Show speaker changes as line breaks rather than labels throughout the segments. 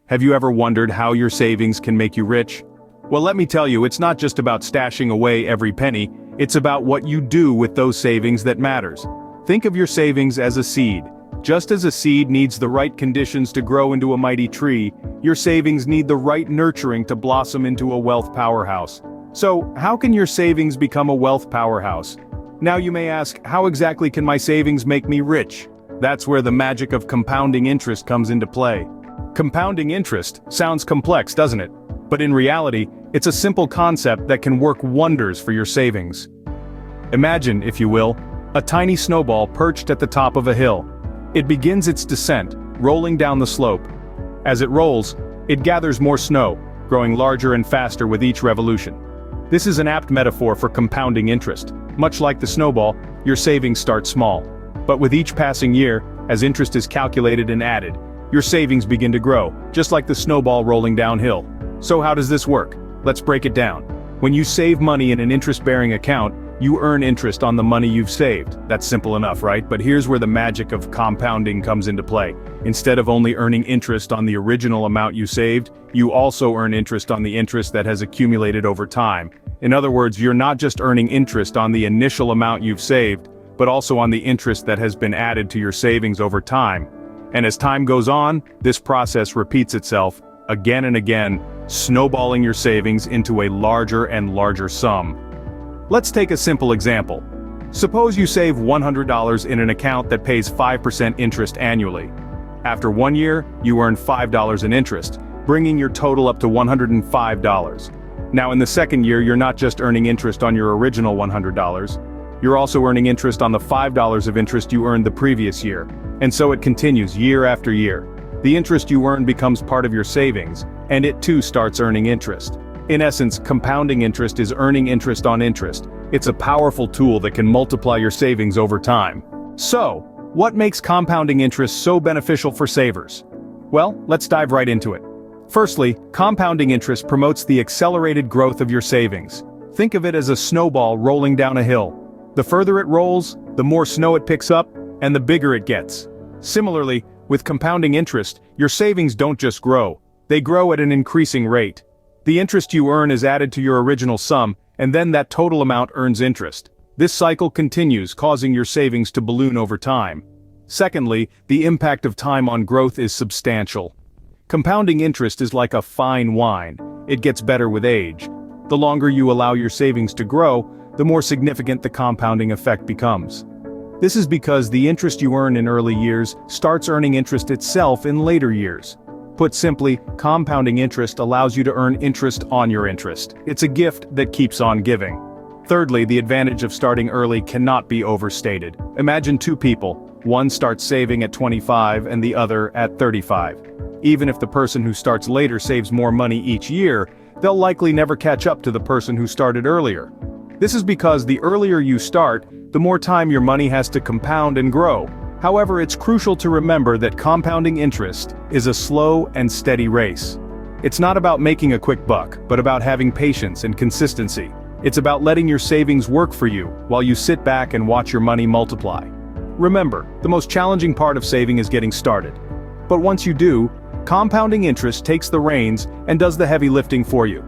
Have you ever wondered how your savings can make you rich? Well, let me tell you, it's not just about stashing away every penny, it's about what you do with those savings that matters. Think of your savings as a seed. Just as a seed needs the right conditions to grow into a mighty tree, your savings need the right nurturing to blossom into a wealth powerhouse. So, how can your savings become a wealth powerhouse? Now you may ask, how exactly can my savings make me rich? That's where the magic of compounding interest comes into play. Compounding interest sounds complex, doesn't it? But in reality, it's a simple concept that can work wonders for your savings. Imagine, if you will, a tiny snowball perched at the top of a hill. It begins its descent, rolling down the slope. As it rolls, it gathers more snow, growing larger and faster with each revolution. This is an apt metaphor for compounding interest. Much like the snowball, your savings start small. But with each passing year, as interest is calculated and added, your savings begin to grow, just like the snowball rolling downhill. So how does this work? Let's break it down. When you save money in an interest-bearing account, you earn interest on the money you've saved. That's simple enough, right? But here's where the magic of compounding comes into play. Instead of only earning interest on the original amount you saved, you also earn interest on the interest that has accumulated over time. In other words, you're not just earning interest on the initial amount you've saved, but also on the interest that has been added to your savings over time. And as time goes on, this process repeats itself, again and again, snowballing your savings into a larger and larger sum. Let's take a simple example. Suppose you save $100 in an account that pays 5% interest annually. After 1 year, you earn $5 in interest, bringing your total up to $105. Now in the second year, you're not just earning interest on your original $100, you're also earning interest on the $5 of interest you earned the previous year. And so it continues year after year. The interest you earn becomes part of your savings, and it too starts earning interest. In essence, compounding interest is earning interest on interest. It's a powerful tool that can multiply your savings over time. So, what makes compounding interest so beneficial for savers? Well, let's dive right into it. Firstly, compounding interest promotes the accelerated growth of your savings. Think of it as a snowball rolling down a hill. The further it rolls, the more snow it picks up, and the bigger it gets. Similarly, with compounding interest, your savings don't just grow, they grow at an increasing rate. The interest you earn is added to your original sum, and then that total amount earns interest. This cycle continues, causing your savings to balloon over time. Secondly, the impact of time on growth is substantial. Compounding interest is like a fine wine. It gets better with age. The longer you allow your savings to grow, the more significant the compounding effect becomes. This is because the interest you earn in early years starts earning interest itself in later years. Put simply, compounding interest allows you to earn interest on your interest. It's a gift that keeps on giving. Thirdly, the advantage of starting early cannot be overstated. Imagine two people. One starts saving at 25 and the other at 35. Even if the person who starts later saves more money each year, they'll likely never catch up to the person who started earlier. This is because the earlier you start, the more time your money has to compound and grow. However, it's crucial to remember that compounding interest is a slow and steady race. It's not about making a quick buck, but about having patience and consistency. It's about letting your savings work for you, while you sit back and watch your money multiply. Remember, the most challenging part of saving is getting started. But once you do, compounding interest takes the reins and does the heavy lifting for you.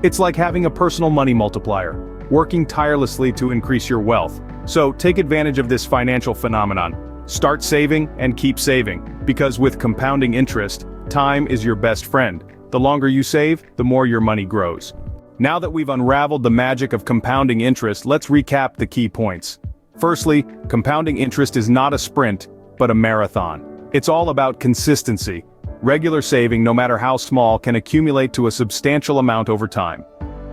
It's like having a personal money multiplier, working tirelessly to increase your wealth. So take advantage of this financial phenomenon. Start saving and keep saving, because with compounding interest, time is your best friend. The longer you save, the more your money grows. Now that we've unraveled the magic of compounding interest, let's recap the key points. Firstly, compounding interest is not a sprint, but a marathon. It's all about consistency. Regular saving, no matter how small, can accumulate to a substantial amount over time.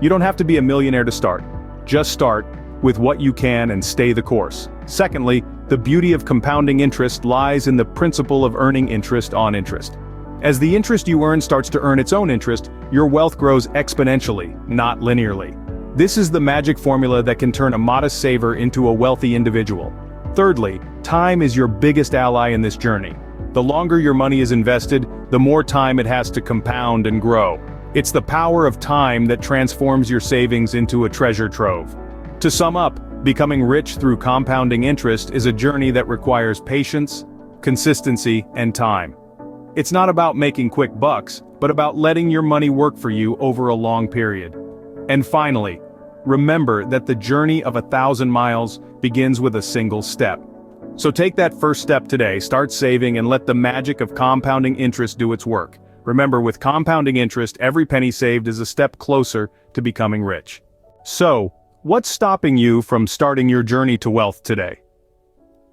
You don't have to be a millionaire to start. Just start with what you can and stay the course. Secondly, the beauty of compounding interest lies in the principle of earning interest on interest. As the interest you earn starts to earn its own interest, your wealth grows exponentially, not linearly. This is the magic formula that can turn a modest saver into a wealthy individual. Thirdly, time is your biggest ally in this journey. The longer your money is invested, the more time it has to compound and grow. It's the power of time that transforms your savings into a treasure trove. To sum up, becoming rich through compounding interest is a journey that requires patience, consistency, and time. It's not about making quick bucks, but about letting your money work for you over a long period. And finally, remember that the journey of 1,000 miles begins with a single step. So take that first step today, start saving, and let the magic of compounding interest do its work. Remember, with compounding interest, every penny saved is a step closer to becoming rich. So, what's stopping you from starting your journey to wealth today?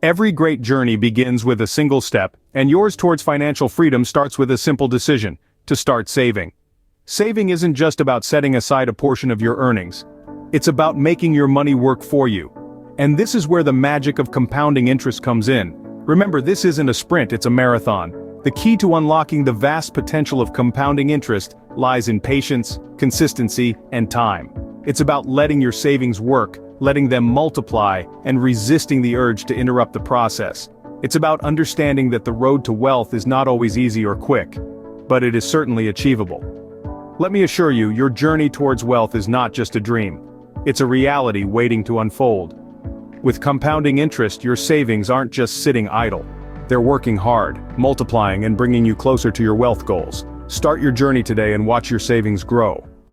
Every great journey begins with a single step, and yours towards financial freedom starts with a simple decision: to start saving. Saving isn't just about setting aside a portion of your earnings. It's about making your money work for you. And this is where the magic of compounding interest comes in. Remember, this isn't a sprint, it's a marathon. The key to unlocking the vast potential of compounding interest lies in patience, consistency, and time. It's about letting your savings work, letting them multiply, and resisting the urge to interrupt the process. It's about understanding that the road to wealth is not always easy or quick, but it is certainly achievable. Let me assure you, your journey towards wealth is not just a dream. It's a reality waiting to unfold. With compounding interest, your savings aren't just sitting idle. They're working hard, multiplying, and bringing you closer to your wealth goals. Start your journey today and watch your savings grow.